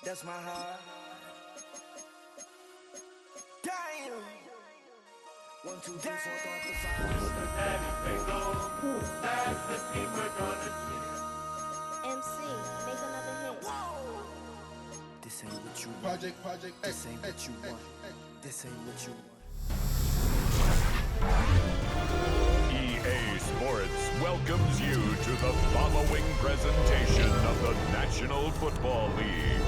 That's my heart. Damn. 1, 2, 3, 4, 5. That's the team we're gonna cheer. MC, make another hit. Whoa. This ain't what you want. This ain't what you want. This ain't what you want. EA Sports welcomes you to the following presentation of the National Football League.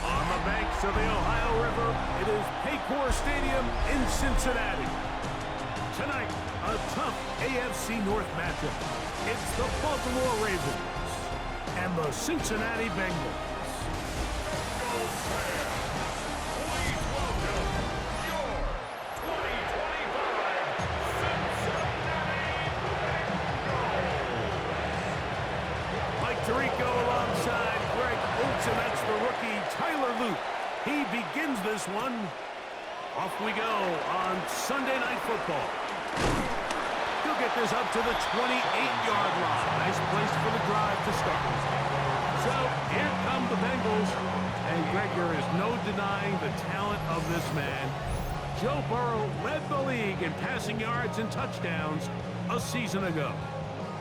On the banks of the Ohio River, it is Paycor Stadium in Cincinnati. Tonight, a tough AFC North matchup. It's the Baltimore Ravens and the Cincinnati Bengals. Tirico alongside Greg Olsen. That's the rookie Tyler Luke. He begins this one. Off we go on Sunday Night Football. He'll get this up to the 28-yard line. Nice place for the drive to start. So here come the Bengals. And Greg, there is no denying the talent of this man. Joe Burrow led the league in passing yards and touchdowns a season ago.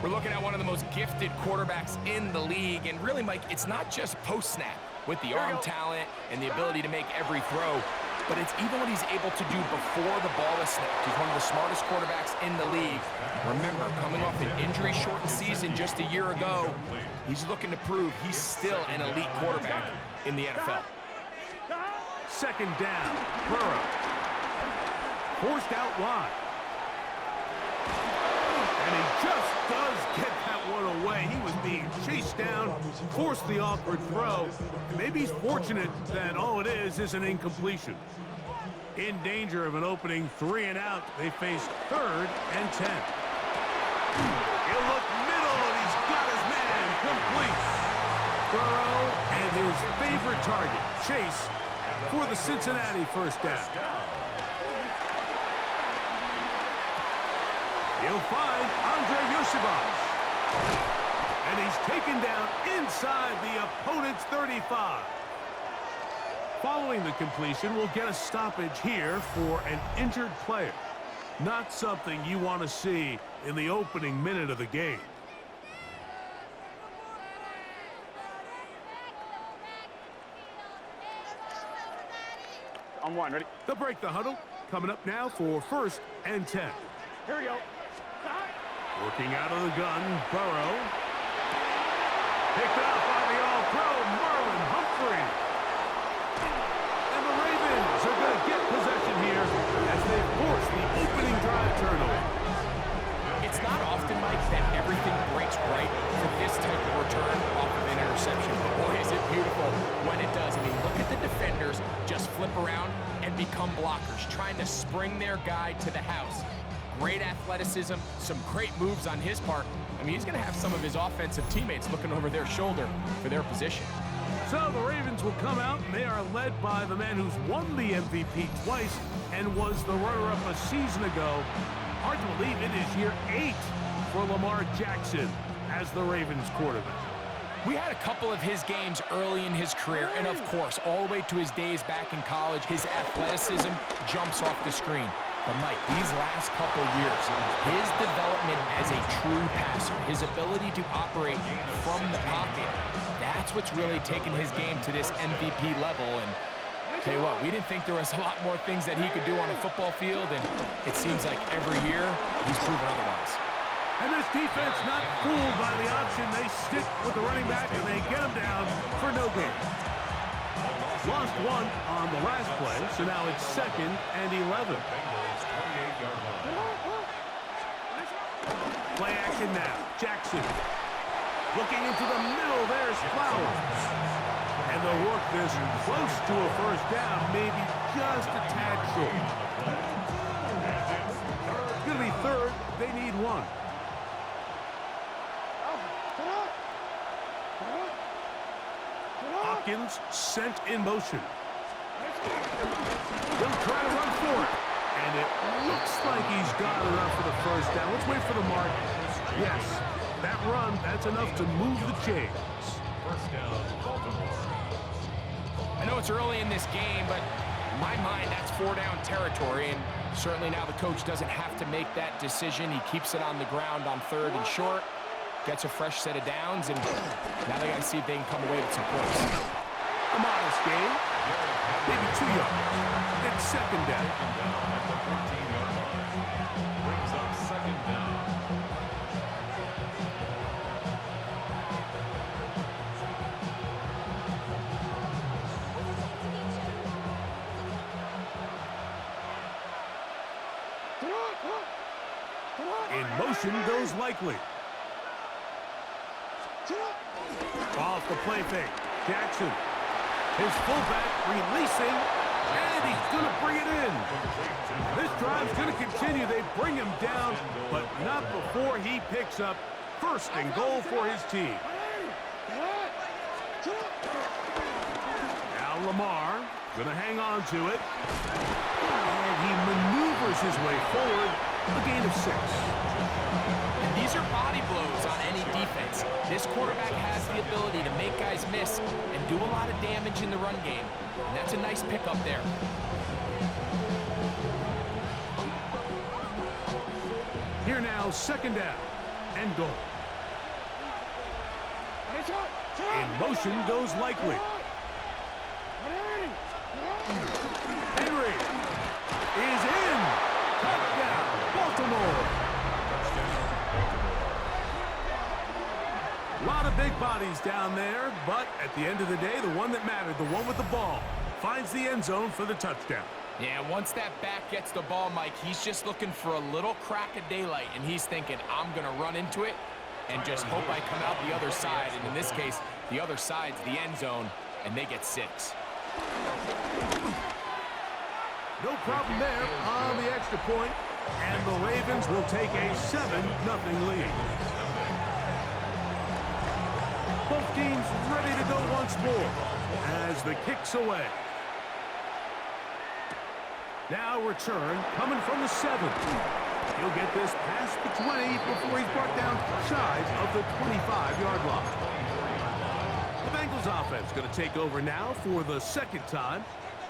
We're looking at one of the most gifted quarterbacks in the league, and really, Mike, it's not just post-snap with the arm talent and the ability to make every throw, but it's even what he's able to do before the ball is snapped. He's one of the smartest quarterbacks in the league. Remember, coming off an injury-shortened season just a year ago, he's looking to prove he's still an elite quarterback in the NFL. Second down, Burrow. Forced out wide. And he just does get that one away. He was being chased down, forced the awkward throw. And maybe he's fortunate that all it is an incompletion. In danger of an opening 3 and out, they face 3rd and 10. He'll look middle, and he's got his man complete. Burrow and his favorite target, Chase, for the Cincinnati first down. He'll find Andre Yosibach. And he's taken down inside the opponent's 35. Following the completion, we'll get a stoppage here for an injured player. Not something you want to see in the opening minute of the game. On one, ready? They'll break the huddle. Coming up now for 1st and 10. Here we go. Working out of the gun, Burrow. Picked up by the all-pro Marlon Humphrey. And the Ravens are going to get possession here as they force the opening drive turnover. It's not often, Mike, that everything breaks right for this type of return off of an interception. But boy, is it beautiful when it does. I mean, look at the defenders just flip around and become blockers, trying to spring their guy to the house. Great athleticism, some great moves on his part. I mean, he's going to have some of his offensive teammates looking over their shoulder for their position. So the Ravens will come out, and they are led by the man who's won the MVP twice and was the runner-up a season ago. Hard to believe it is year 8 for Lamar Jackson as the Ravens quarterback. We had a couple of his games early in his career, and of course, all the way to his days back in college, his athleticism jumps off the screen. But Mike, these last couple years, his development as a true passer, his ability to operate from the pocket, that's what's really taken his game to this MVP level. And tell you what, we didn't think there was a lot more things that he could do on a football field, and it seems like every year he's proven otherwise. And this defense not fooled by the option. They stick with the running back, and they get him down for no gain. Lost one on the last play, so now it's 2nd and 11. Play action now. Jackson looking into the middle. There's Flowers. And they'll work this close to a first down, maybe just a tad short. It's going to be 3rd. They need 1. Hopkins sent in motion. He'll try to run for it. And it looks like he's got enough for the first down. Let's wait for the mark. Yes, That run, that's enough to move the chains. First down, Baltimore. I know it's early in this game, but in my mind, that's 4-down territory, and certainly now the coach doesn't have to make that decision. He keeps it on the ground on 3rd and short, gets a fresh set of downs, and now they got to see if they can come away with some points. A modest game, maybe 2 yards. It's second down. At the 14-yard line. Brings up second down. In motion goes Likely. Off the play fake. Jackson. His fullback releasing, and he's going to bring it in. This drive's going to continue. They bring him down, but not before he picks up 1st and goal for his team. Now Lamar going to hang on to it. And he maneuvers his way forward. A gain of 6. And these are body blows on any defense. This quarterback has the ability to make guys miss and do a lot of damage in the run game. And that's a nice pickup there. Here now, second down and goal. In motion goes Likely. Henry is in. Touchdown, Baltimore. A lot of big bodies down there, but at the end of the day, the one that mattered, the one with the ball, finds the end zone for the touchdown. Yeah, once that back gets the ball, Mike, he's just looking for a little crack of daylight, and he's thinking, I'm going to run into it and just hope I come out the other side. And in this case, the other side's the end zone, and they get 6. No problem there on the extra point, and the Ravens will take a 7-0 lead. Both teams ready to go once more as the kick's away. Now return coming from the 7. He'll get this past the 20 before he's brought down shy of the 25-yard line. The Bengals offense going to take over now for the 2nd time.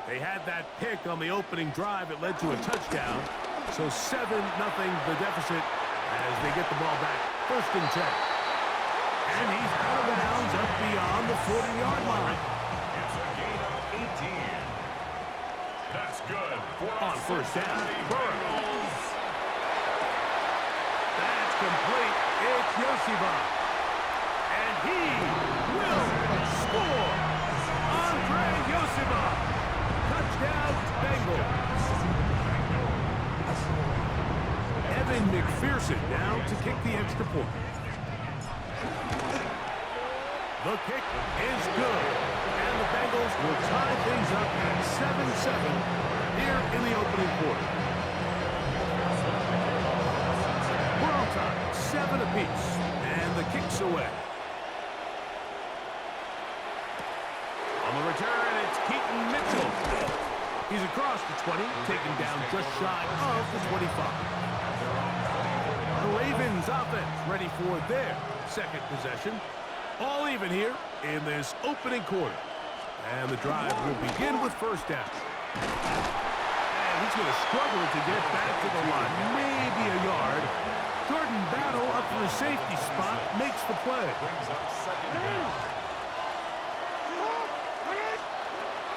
They had that pick on the opening drive that led to a touchdown. So 7-0 the deficit as they get the ball back 1st and 10. And he's out of bounds up beyond the 40-yard line. It's a gain of 18. That's good. On 1st down, Burrow. That's complete. It's Yoshiba. And he will score. Andre Yoshiba. Touchdown, Bengals. Evan McPherson now to kick the extra point. The kick is good. And the Bengals will tie things up at 7-7 here in the opening quarter. We're on time, 7 apiece, and the kick's away. On the return, it's Keaton Mitchell. He's across the 20, taken down just shy of the 25. The Ravens offense ready for their 2nd possession. All even here in this opening quarter. And the drive will begin with 1st down. And he's going to struggle to get back to the line. Maybe a yard. Jordan Battle up for the safety spot makes the play. Brings up second down.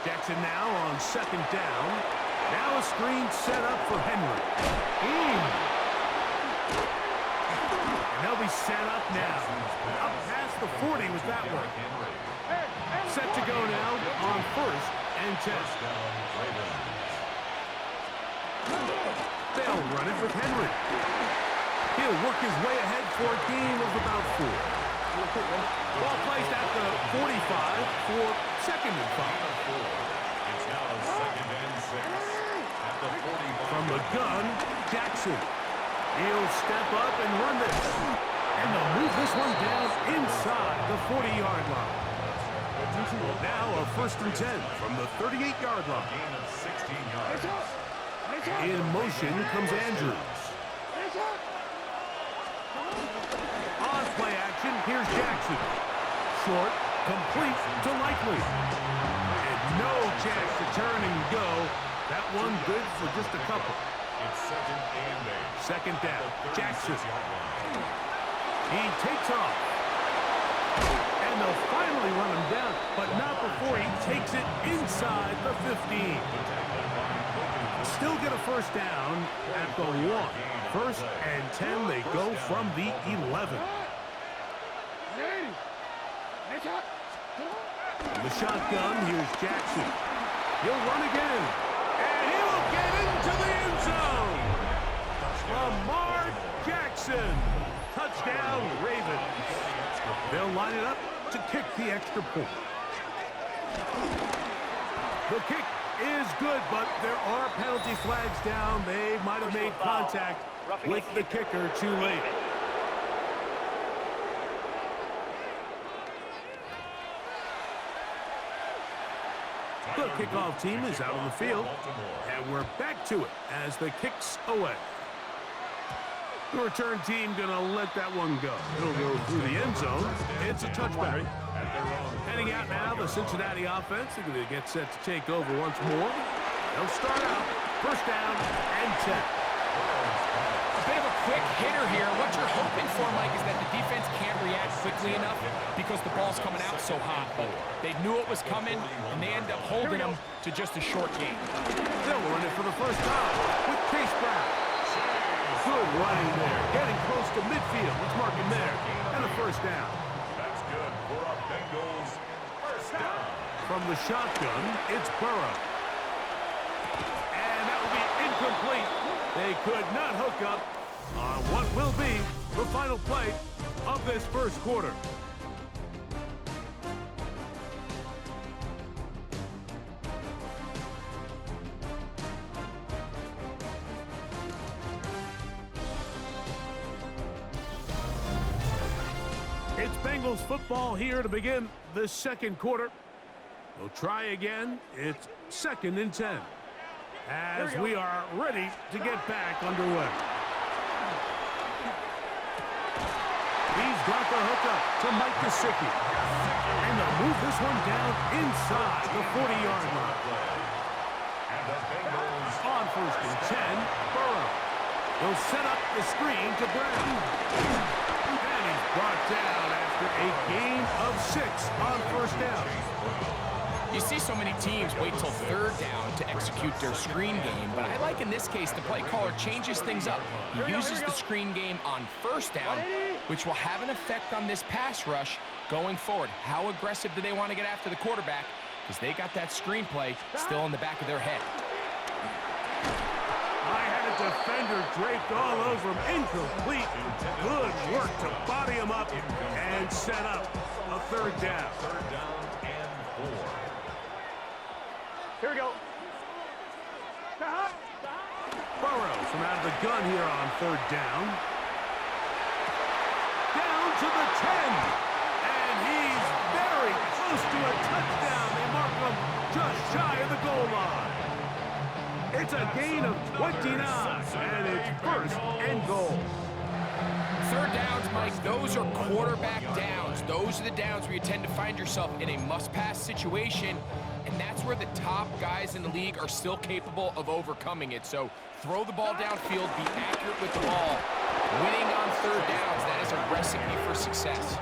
Jackson now on 2nd down. Now a screen set up for Henry. And they'll be set up now. Up past the 40 was that one. Set to go now on 1st and 10. They'll run it with Henry. He'll work his way ahead for a gain of about 4. Ball placed at the 45 for 2nd and 5. It's now 2nd and 6. At the 45. From the gun, Jackson. He'll step up and run this. And they'll move this one down inside the 40-yard line. Now a 1st and 10 from the 38-yard line. Gain of 16 yards. In motion comes Andrews. On play Here's Jackson. Short, complete to Likely. And no chance to turn and go. That one good for just a couple. It's Second down. Jackson. He takes off. And they'll finally run him down, but not before he takes it inside the 15. Still get a first down at the 1. First and 10, they go from the 11. The shotgun, here's Jackson. He'll run again. And he will get into the end zone. Lamar Jackson. Touchdown, Ravens. They'll line it up to kick the extra point. The kick is good, but there are penalty flags down. They might have made contact with the kicker too late. The kickoff team is out on the field, and we're back to it as the kick's away. The return team gonna let that one go. It'll go through the end zone. It's a touchback. Heading out now, the Cincinnati offense. They're gonna get set to take over once more. They'll start out first down and 10. A bit of a quick hitter here. What you're hoping for, Mike, is that the defense can't react quickly enough because the ball's coming out so hot. But they knew it was coming, and they end up holding them to just a short game. They'll run it for the first time with Chase Brown. Good running there. Getting close to midfield. Let's mark him there. And a first down. That's good for a Bengals first down. From the shotgun, it's Burrow. And that will be incomplete. They could not hook up on what will be the final play of this first quarter. It's Bengals football here to begin the second quarter. We'll try again. It's second and 10 as we are ready to get back underway. He's got the hookup to Mike Gesicki. And they'll move this one down inside the 40-yard line. On first and 10, Burrow. He'll set up the screen to Brown. And he's brought down after a gain of 6 on first down. You see so many teams wait till third down to execute their screen game, but I like in this case the play caller changes things up. He uses the screen game on first down, which will have an effect on this pass rush going forward. How aggressive do they want to get after the quarterback? Because they got that screen play still in the back of their head. I had a defender draped all over him. Incomplete. Good work to body him up and set up a third down. Third down and 4. Here we go. Burrow from out of the gun here on third down. Down to the 10. And he's very close to a touchdown. They mark him just shy of the goal line. It's a gain of 29, and it's first and goal. Third downs, Mike, those are quarterback downs. Those are the downs where you tend to find yourself in a must-pass situation, and that's where the top guys in the league are still capable of overcoming it. So throw the ball downfield, be accurate with the ball. Winning on third downs, that is a recipe for success.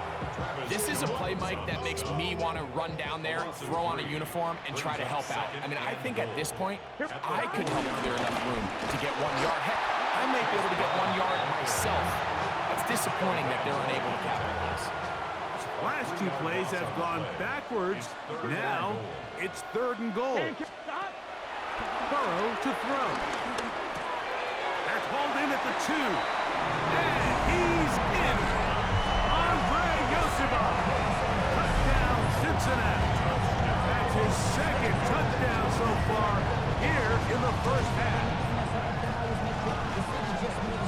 This is a play, Mike, that makes me want to run down there, throw on a uniform, and try to help out. I mean, I think at this point, I could help clear enough room to get 1 yard. Heck, I might be able to get 1 yard myself. It's disappointing that they're unable to capitalize. Last two plays have gone backwards. Now it's third and goal. Burrow to throw. That's hauled in at the 2. And he's in. Touchdown, Cincinnati. That's his second touchdown so far here in the first half.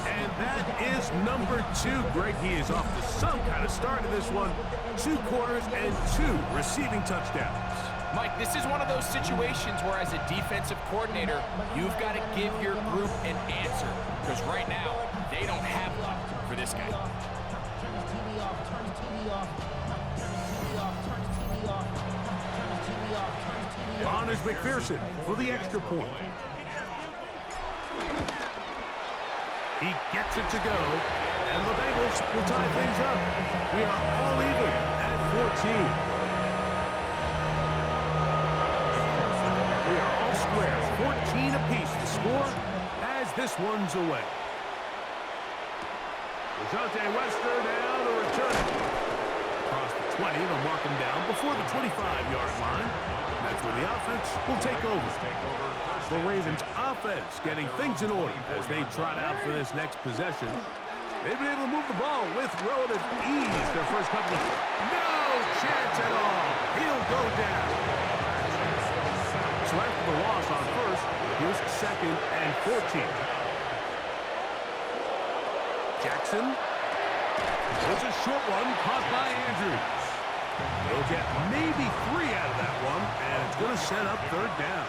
And that is number 2. Greg, he is off to some kind of start in this one. 2 quarters and 2 receiving touchdowns. Mike, this is one of those situations where as a defensive coordinator, you've got to give your group an answer. Because right now, they don't have one for this guy. Here's McPherson for the extra point. He gets it to go, and the Bengals will tie things up. We are all even at 14. We are all square, 14 apiece to score as this one's away. Dejounte Wester now to return it. Across the 20, they'll mark him down before the 25-yard line. That's where the offense will take over. The Ravens offense getting things in order as they trot out for this next possession. They've been able to move the ball with relative ease their first couple of... No chance at all. He'll go down. So after the loss on first, here's second and 14. Jackson. There's a short one caught by Andrews. They'll get maybe 3 out of that one, and it's going to set up third down.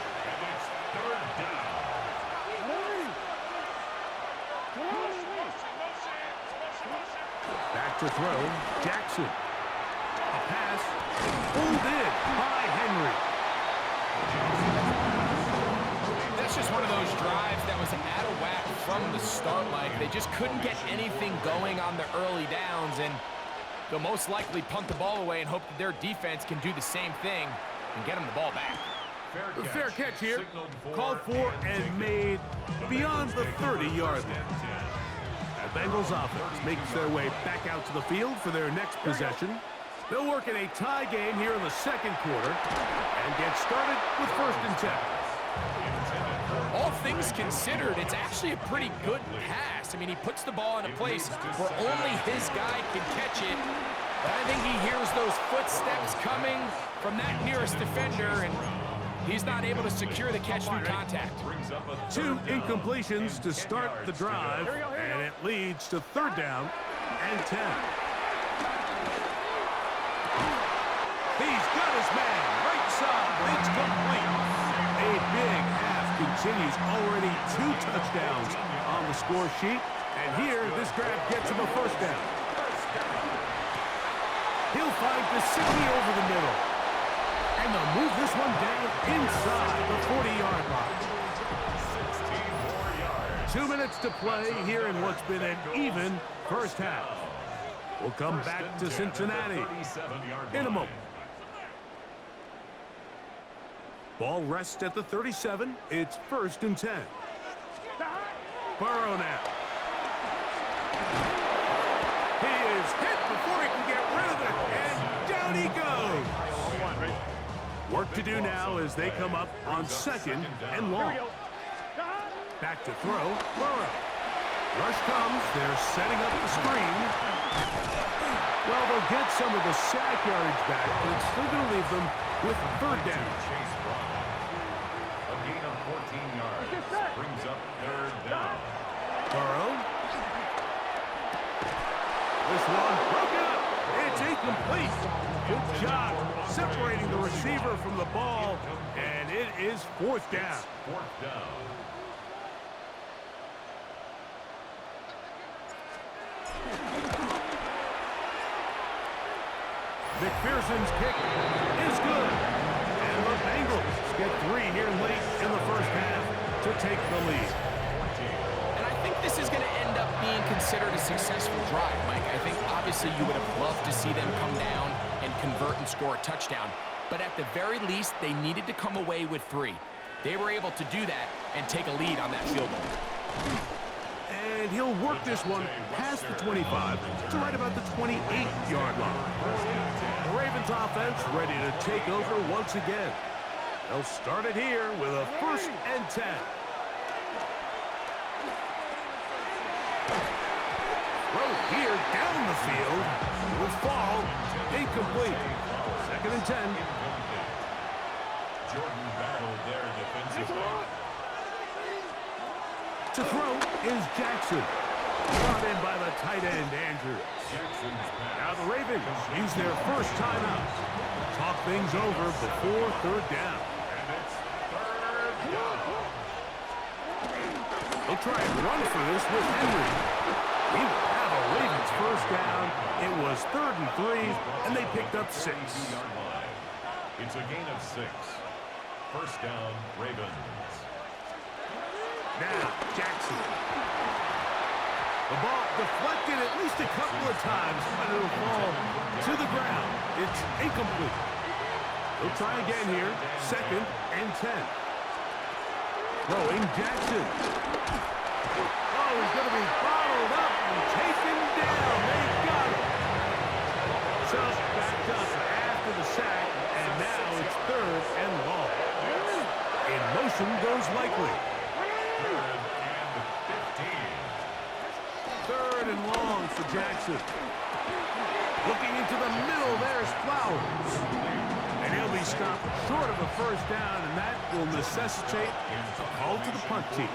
Back to throw, Jackson. A pass, pulled in by Henry. That's just one of those drives that was out of whack from the start, Mike. They just couldn't get anything going on the early downs, and they'll most likely punt the ball away and hope that their defense can do the same thing and get them the ball back. Fair catch here, called for and made beyond the 30-yard line. The Bengals offense makes their way back out to the field for their next possession. They'll work in a tie game here in the second quarter and get started with 1st and 10. All things considered, it's actually a pretty good pass. I mean, he puts the ball in a place where only his guy can catch it. But I think he hears those footsteps coming from that nearest defender, and he's not able to secure the catch through contact. 2 incompletions to start the drive, and it leads to 3rd down and 10. He's got his man, right side, it's complete. A big half continues, already 2 touchdowns on the score sheet, and here this grab gets him a 1st down. He'll find Gesicki over the middle, and they'll move this one down inside the 40-yard line. 2 minutes to play here in what's been an even first half. We'll come back to Cincinnati in a moment. Ball rests at the 37. It's 1st and 10. Burrow now. He is hit before he can get rid of it, and down he goes. Work to do now as they come up on 2nd and long. Back to throw, Burrow. Rush comes, they're setting up the screen. Well, they'll get some of the sack yardage back, but it's still going to leave them with 3rd down. A gain of 14 yards brings up 3rd down. Burrow. This one broken up. It's incomplete. Good job separating the receiver from the ball, and it is 4th down. 4th down. McPherson's kick is good. And the Bengals get 3 here late in the first half to take the lead. And I think this is going to end up being considered a successful drive, Mike. I think obviously you would have loved to see them come down and convert and score a touchdown. But at the very least, they needed to come away with 3. They were able to do that and take a lead on that field goal. And he'll work this one past the 25 to right about the 28-yard line. The Ravens offense ready to take over once again. They'll start it here with a 1st and 10. Throw here down the field will fall incomplete. 2nd and 10. Jordan battled their defensive line. To throw is Jackson. Brought in by the tight end, Andrews. Now the Ravens use their first timeout. Talk things over before 3rd down. And it's 3rd down. They'll try and run for this with Henry. He will have a Ravens 1st down. It was 3rd and 3, and they picked up 6. It's a gain of 6. First down, Ravens. Now, Jackson. The ball deflected at least a couple of times, but it'll fall to the ground. It's incomplete. He'll try again here. 2nd and 10. Throwing Jackson. Oh, he's going to be bottled up and taken down. They got him. So backed up after the sack, and now it's 3rd and long. In motion goes Likely. 3rd and long for Jackson. Looking into the middle, there's Flowers. And he'll be stopped short of a first down, and that will necessitate a call to the punt team.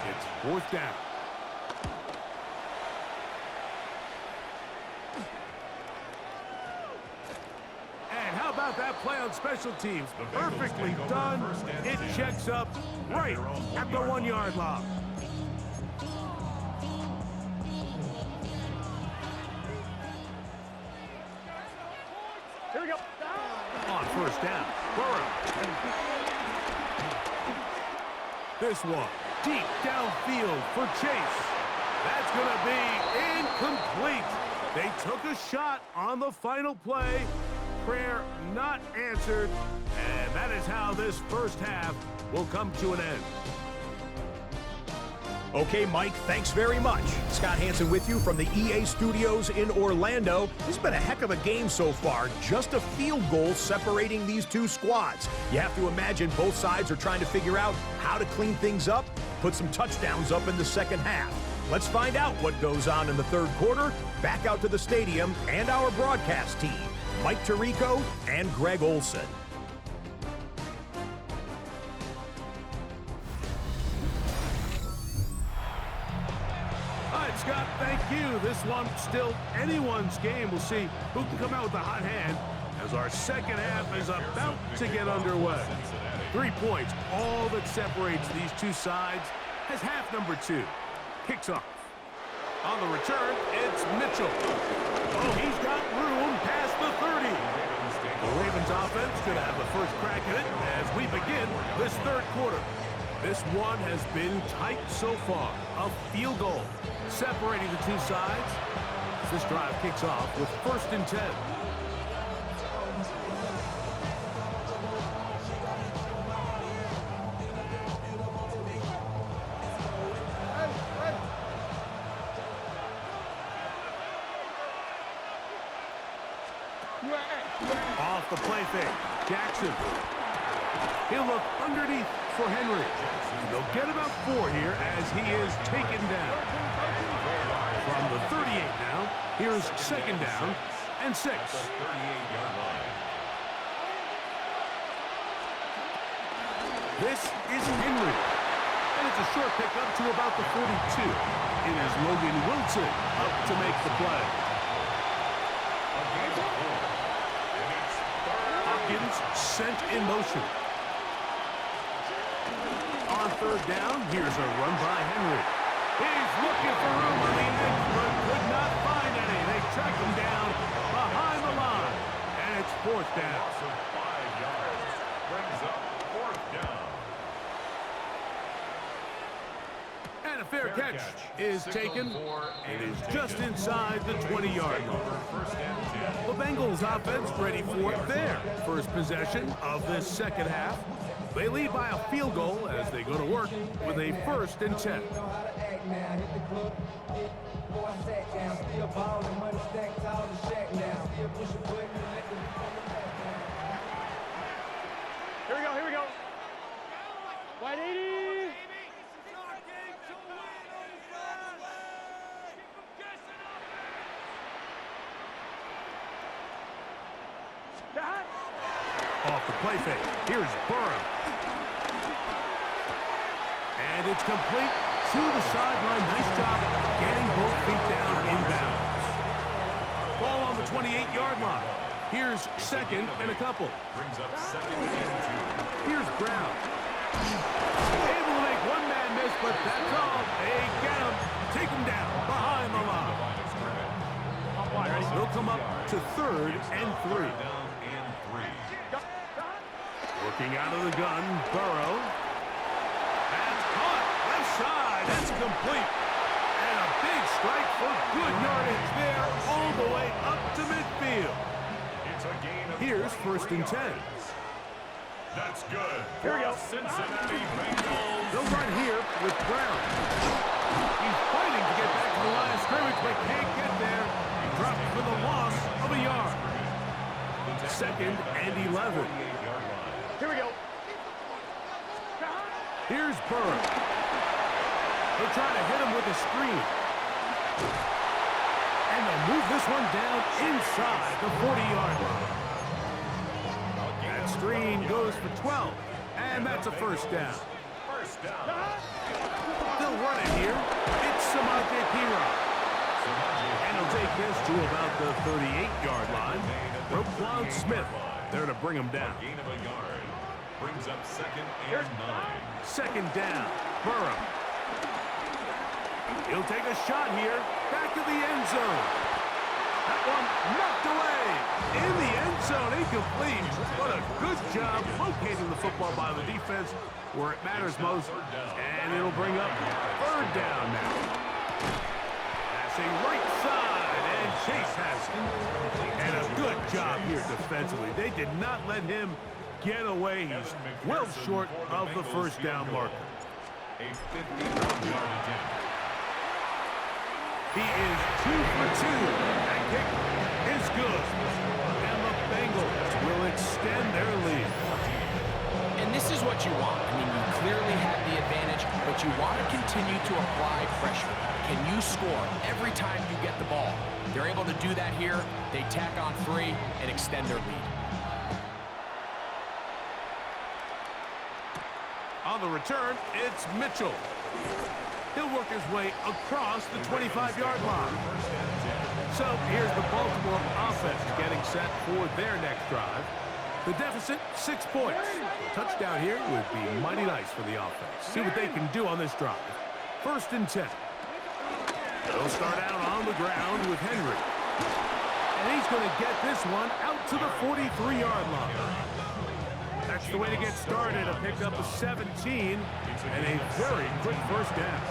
It's 4th down. And how about that play on special teams? Perfectly done. It checks up right at the 1-yard line. Here we go. On first down, Burrow. This one, deep downfield for Chase. That's going to be incomplete. They took a shot on the final play. Prayer not answered. And that is how this first half will come to an end. Okay, Mike, thanks very much. Scott Hansen with you from the EA Studios in Orlando. This has been a heck of a game so far. Just a field goal separating these two squads. You have to imagine both sides are trying to figure out how to clean things up, put some touchdowns up in the second half. Let's find out what goes on in the third quarter. Back out to the stadium and our broadcast team, Mike Tirico and Greg Olson. Scott, thank you. This one still anyone's game. We'll see who can come out with the hot hand as our second half is about to get underway. 3 points, all that separates these two sides as half number 2 kicks off. On the return, it's Mitchell. Oh, he's got room past the 30. The Ravens offense could have the first crack at it as we begin this third quarter. This one has been tight so far. A field goal separating the two sides. This drive kicks off with 1st and 10. Off the play fake, Jackson. He'll look underneath for Henry. They'll get about 4 here as he is taken down. From the 38 now, here's 2nd down and 6. This is Henry. And it's a short pickup to about the 42. It is Logan Wilson up to make the play. Hopkins sent in motion. On 3rd down, here's a run by Henry. He's looking for room on the edge, but could not find any. They track him down behind the line, and it's 4th down. 5 yards brings up 4th down. And a fair catch is taken. It is just inside the 20-yard line. The Bengals offense ready for their first possession of this second half. They lead by a field goal as they go to work with a 1st and 10. Here we go. 180. Off the play fake, here's Burrow. And it's complete to the sideline. Nice job getting both feet down inbounds. Ball on the 28-yard line. Here's 2nd and a couple. Brings up 2nd and 2. Here's Brown. Able to make one man miss, but that's all. They get him. Take him down behind the line. They'll come up to 3rd and 3. Down and 3. We'll Working out of the gun, Burrow. That's caught. Left side. That's complete. And a big strike for good yardage there all the way up to midfield. It's a gain of Here's 1st and 10. That's good. Here we go. Cincinnati Bengals. They'll run here with Brown. He's fighting to get back to the line of scrimmage, but can't get there. He dropped for the loss of a yard. 2nd and 11. Here we go. Here's Burrow. They'll try to hit him with a screen. And they'll move this one down inside the 40-yard line. That screen goes for 12, and that's a 1st down. They'll run it here. It's Samante Pira. And he'll take this to about the 38-yard line. Roquan Smith there to bring him down. Gain of a yard. Brings up 2nd and 9. 2nd down. Burrow. He'll take a shot here. Back to the end zone. That one knocked away. In the end zone, incomplete. What a good job locating the football by the defense where it matters most. And it'll bring up 3rd down now. Passing right side, and Chase has it. And a good job here defensively. They did not let him get away. He's well short of the 1st down marker. A 50-yard attempt. He is 2 for 2. That kick is good. And the Bengals will extend their lead. And this is what you want. I mean, you clearly have the advantage, but you want to continue to apply pressure. Can you score every time you get the ball? They're able to do that here. They tack on 3 and extend their lead. On the return, it's Mitchell. He'll work his way across the 25-yard line. So here's the Baltimore offense getting set for their next drive. The deficit, 6 points. A touchdown here would be mighty nice for the offense. See what they can do on this drive. 1st and 10. They'll start out on the ground with Henry. And he's going to get this one out to the 43-yard line. That's the way to get started. A pickup of 17 and a very quick 1st down.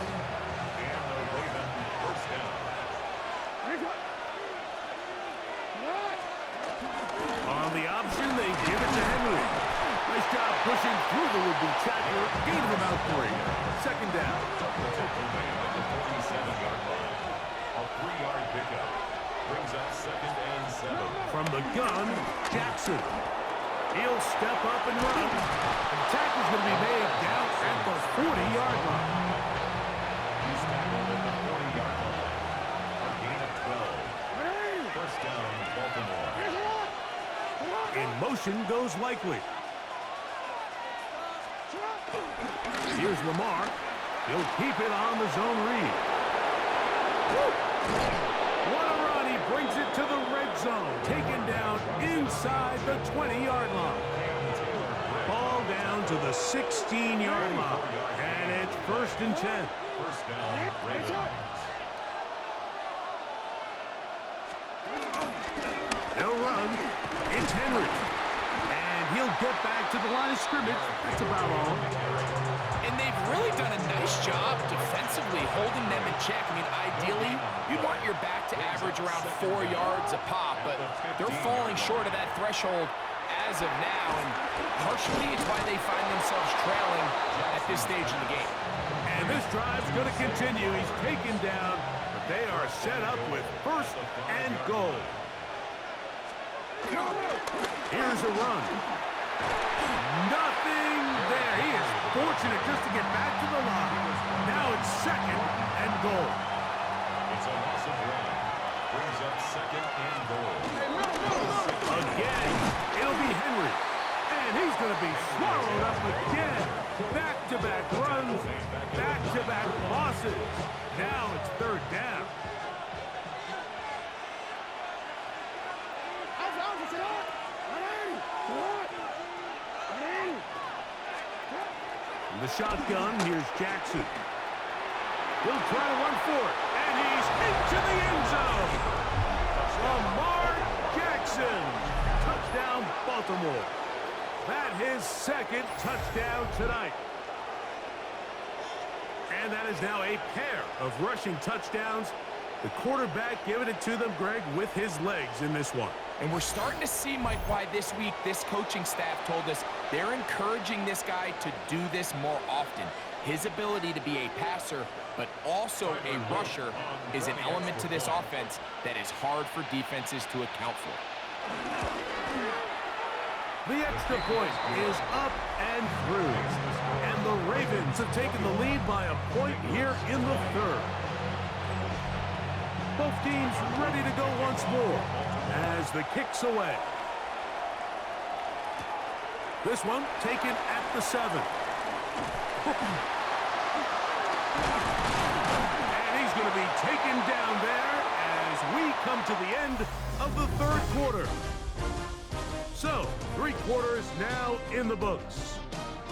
On the option, they give it to Henry. Nice job pushing through the would-be tackler. Gain of about 3. 2nd down. A 3-yard pickup. Brings up 2nd and 7. From the gun, Jackson. He'll step up and run. And the tackle's going to be made down at the 40-yard line. He's tackled at the 40-yard line. A gain of 12. 1st down, Baltimore. In motion goes Likely. Here's Lamar. He'll keep it on the zone read. What a run. He brings it to the red zone. Taken down inside the 20-yard line. Ball down to the 16-yard line. And it's 1st and 10. 1st down, Ravens. They'll run. It's Henry. And he'll get back to the line of scrimmage. That's about all. And they've really done a nice job defensively holding them in check. I mean, ideally, you'd want your back to average around 4 yards a pop, but they're falling short of that threshold as of now, and partially it's why they find themselves trailing at this stage in the game. And this drive's going to continue. He's taken down, but they are set up with 1st and goal. Here's a run. Nothing there. He is fortunate just to get back to the line. Now it's 2nd and goal. It's a loss of 1. Brings up 2nd and goal. Again, it'll be Henry. And he's going to be swallowed up again. Back-to-back runs, back-to-back losses. Now it's 3rd down. From the shotgun, here's Jackson. He'll try to run for it, and he's into the end zone. Lamar Jackson. Touchdown, Baltimore. That his second touchdown tonight. And that is now a pair of rushing touchdowns. The quarterback giving it to them, Greg, with his legs in this one. And we're starting to see, Mike, why this week this coaching staff told us they're encouraging this guy to do this more often. His ability to be a passer, but also a rusher, is an element to this offense that is hard for defenses to account for. The extra point is up and through. And the Ravens have taken the lead by a point here in the third. Both teams ready to go once more as the kick's away. This one taken at the 7. And he's going to be taken down there as we come to the end of the third quarter. So, 3 quarters now in the books.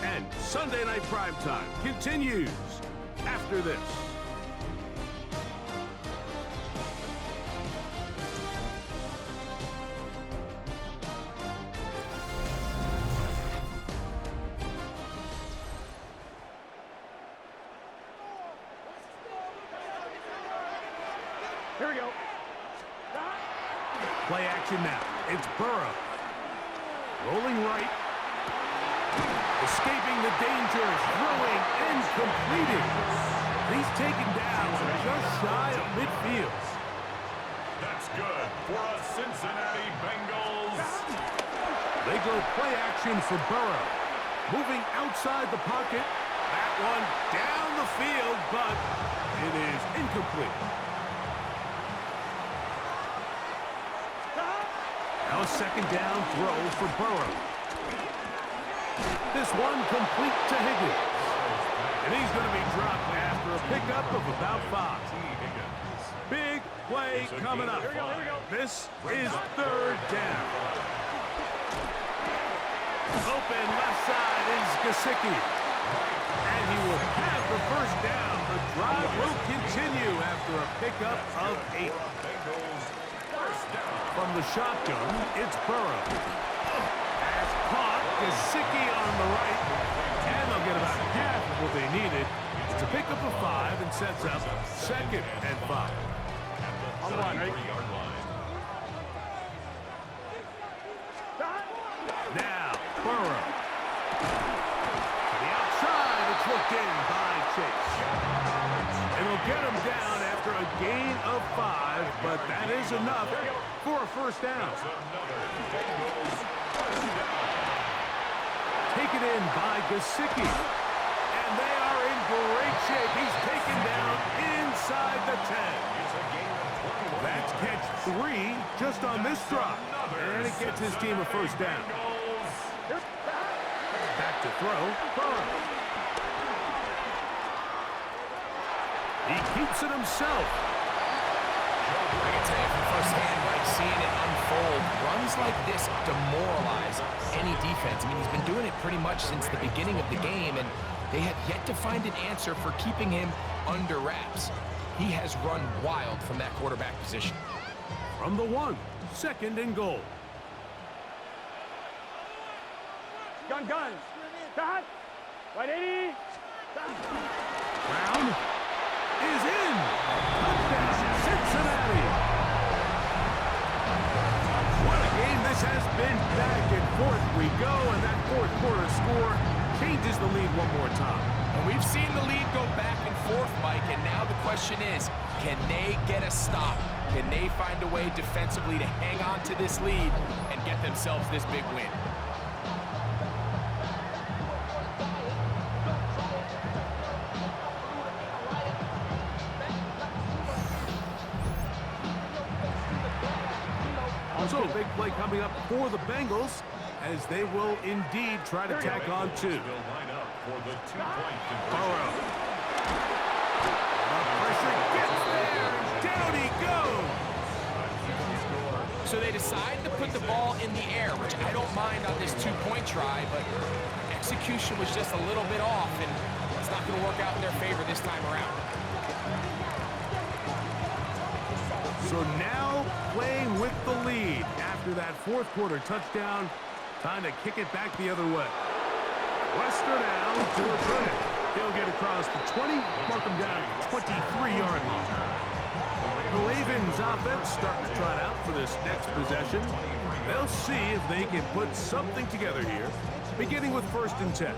And Sunday Night Primetime continues after this. Here we go. Play action now. It's Burrow. Rolling right. Escaping the danger. Throwing and completing. He's taken down just shy of midfield. That's good for a Cincinnati Bengals. They go play action for Burrow. Moving outside the pocket. That one down the field, but it is incomplete. Now a second down throw for Burrow. This one complete to Higgins. And he's going to be dropped after a pickup of about 5. Big play coming up. This is third down. Open left side is Gesicki. And he will have the first down. The drive will continue after a pickup of 8. From the shotgun, it's Burrow. Pass caught, Gesicki on the right. And they'll get about half of what they needed. It's a pickup of 5 and sets up 2nd and 5. On the line, right? Now, Burrow. To the outside, it's looked in by Chase. And they'll get him down after a gain of 5, but that is enough for a first down. Taken in by Gesicki. And they are in great shape. He's taken down inside the 10. That's catch 3 just on this drop. And it gets his team a first down. Back to throw, Burrow. He keeps it himself. I can tell you from firsthand, like seeing it unfold, runs like this demoralize any defense. I mean, he's been doing it pretty much since the beginning of the game, and they have yet to find an answer for keeping him under wraps. He has run wild from that quarterback position. From the 1, 2nd and goal. Gun. Cut. 180. Brown is in. Touchdown, Cincinnati. What a game this has been. Back and forth we go, and that fourth quarter score changes the lead one more time. And we've seen the lead go back and forth, Mike, and now the question is, can they get a stop? Can they find a way defensively to hang on to this lead and get themselves this big win? So a big play coming up for the Bengals as they will indeed try to tack on 2. Burrow. The pressure gets there, and down he goes. So they decide to put the ball in the air, which I don't mind on this 2-point try, but execution was just a little bit off, and it's not going to work out in their favor this time around. So now playing with the lead after that fourth quarter touchdown Time to kick it back the other way. Lester now to return it. He'll get across the 20, mark him down at the 23-yard line. The Ravens offense starting to trot out for this next possession. They'll see if they can put something together here, beginning with 1st and 10.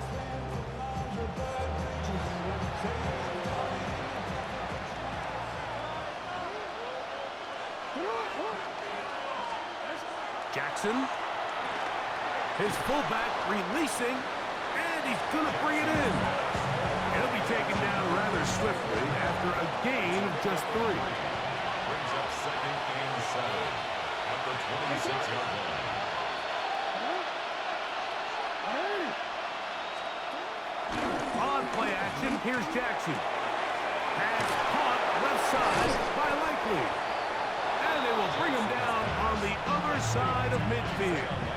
Jackson. His fullback releasing, and he's going to bring it in. He'll be taken down rather swiftly after a gain of just 3. Brings up 2nd and 7 at the 26-yard line. On play action, here's Jackson. Pass caught left side by Likely. And they will bring him down on the other side of midfield.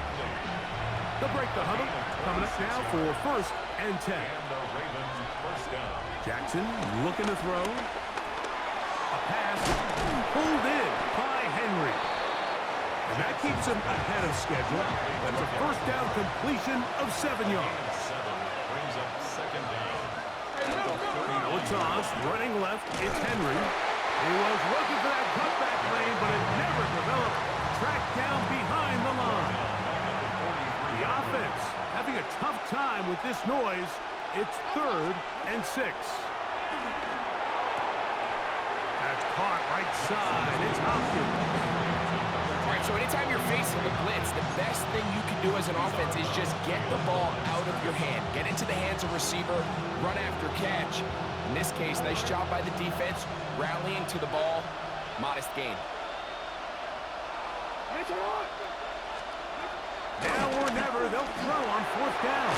They'll break the huddle. Coming up now for 1st and 10. And the Ravens first down. Jackson looking to throw. A pass pulled in by Henry. And that keeps him ahead of schedule. That's a 1st down completion of 7 yards. 7 brings up 2nd down. Noah Toss running left. It's Henry. He was looking for that cutback lane, but it never developed. Tracked down behind the line. The offense having a tough time with this noise. It's 3rd and 6. That's caught right side. It's Hopkins. All right, so anytime you're facing the blitz, the best thing you can do as an offense is just get the ball out of your hand. Get into the hands of receiver, run after catch. In this case, nice job by the defense, rallying to the ball. Modest gain. Now or never, they'll throw on 4th down.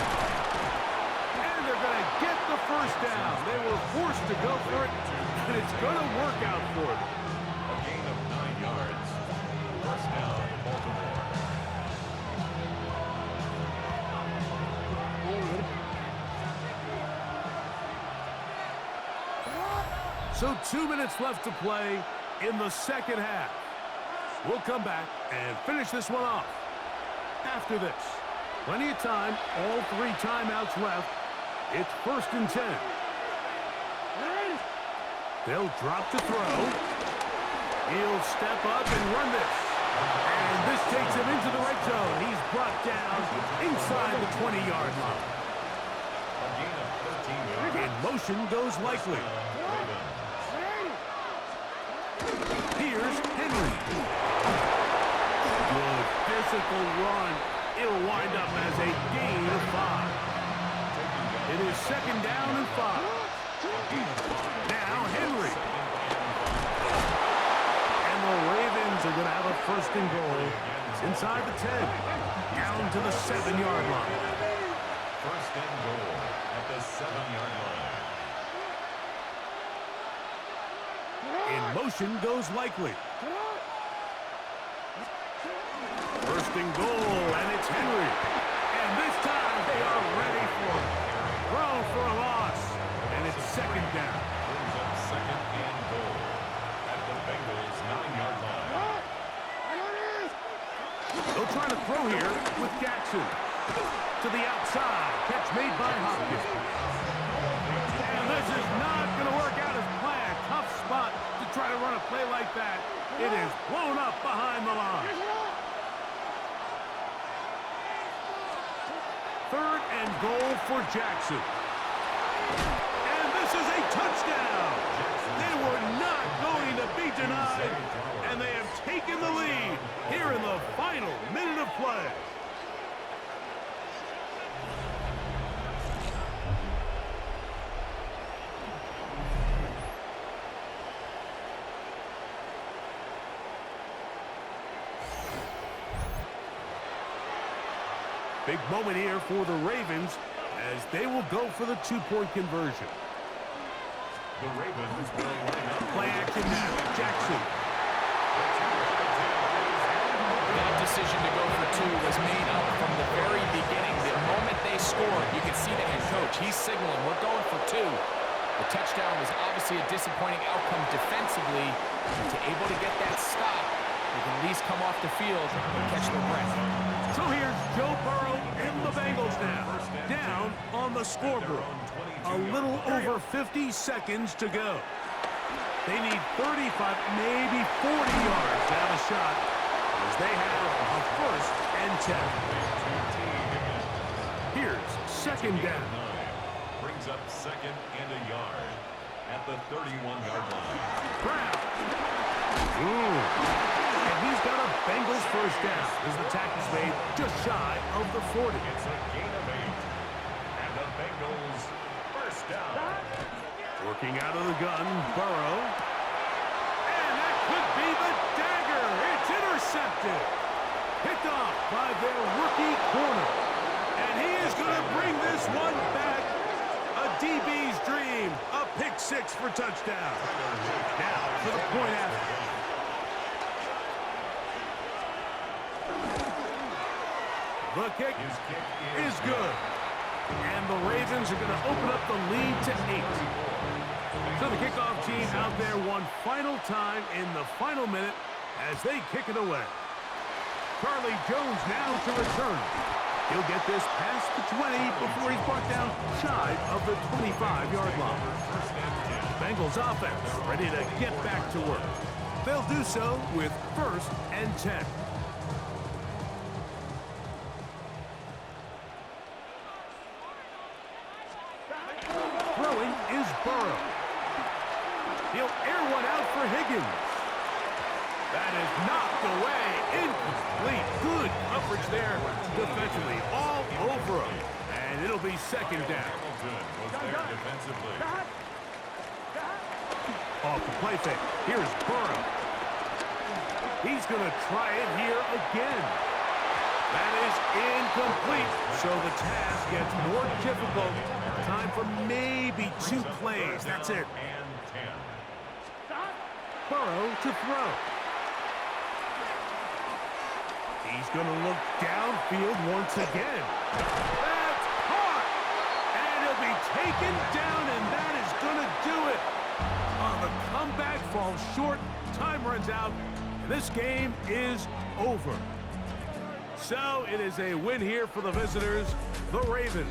And they're going to get the 1st down. They were forced to go for it, and it's going to work out for them. A gain of 9 yards. 1st down, Baltimore. So 2 minutes left to play in the 2nd half. We'll come back and finish this one off. After this, plenty of time, all 3 timeouts left. It's 1st and 10. They'll drop to throw. He'll step up and run this. And this takes him into the red zone. He's brought down inside the 20-yard line. A gain of 13 yards. In motion goes Likely. Here's Henry. Good physical run. It'll wind up as a gain of 5. It is 2nd down and 5. Now Henry. And the Ravens are going to have a 1st and goal. It's inside the 10. Down to the 7-yard line. 1st and goal at the 7-yard line. In motion goes Likely. 1st and goal, and it's Henry. And this time they are ready for it. Throw for a loss, and it's 2nd down. Brings up 2nd and goal at the Bengals 9-yard line. They'll try to throw here with Jackson. To the outside. Catch made by Hopkins. And this is not going to work out as planned. Tough spot to try to run a play like that. It is blown up behind the line. 3rd and goal for Jackson. And this is a touchdown. They were not going to be denied. And they have taken the lead here in the final minute of play. Big moment here for the Ravens as they will go for the 2-point conversion. The Ravens will line up. Play action now. Jackson. That decision to go for 2 was made up from the very beginning. The moment they scored, you can see the head coach. He's signaling, we're going for 2. The touchdown was obviously a disappointing outcome defensively. To able to get that stop, they can at least come off the field and catch their breath. So here's Joe Burrow and the Bengals now down on the scoreboard. A little over 50 seconds to go. They need 35, maybe 40 yards to have a shot, as they have a 1st and 10. Here's 2nd down. Brings up 2nd and a yard at the 31-yard line. Brown. And he's got a Bengals 1st down as the tackle's made just shy of the 40. It's a gain of 8. And the Bengals 1st down. Working out of the gun, Burrow. And that could be the dagger. It's intercepted. Picked off by their rookie corner. And he is going to bring this one back. A DB's dream. A pick 6 for touchdown. Now for the point after. The kick is good. And the Ravens are going to open up the lead to 8. So the kickoff team out there one final time in the final minute as they kick it away. Charlie Jones now to return. He'll get this past the 20 before he's brought down shy of the 25-yard line. Bengals offense ready to get back to work. They'll do so with 1st and 10. Throwing is Burrow. He'll air one out for Higgins. That is knocked away. Incomplete. Good coverage there defensively. All over him. And it'll be 2nd down. Was there defensively. Off the play fake. Here's Burrow. He's going to try it here again. That is incomplete. So the task gets more difficult. Time for maybe 2 plays. That's it. And 10. Burrow to throw. He's going to look downfield once again. That's caught! And he'll be taken down, and that is going to do it. The comeback falls short. Time runs out. And this game is over. So it is a win here for the visitors, the Ravens.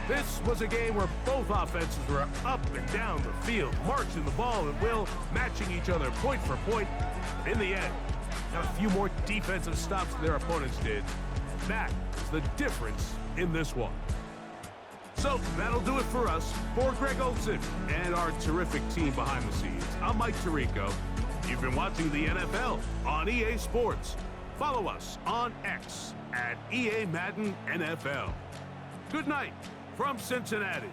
This was a game where both offenses were up and down the field, marching the ball at will, matching each other point for point. But in the end, got a few more defensive stops than their opponents did. That is the difference in this one. So that'll do it for us. For Greg Olson and our terrific team behind the scenes, I'm Mike Tirico. You've been watching the NFL on EA Sports. Follow us on X at EA Madden NFL. Good night from Cincinnati.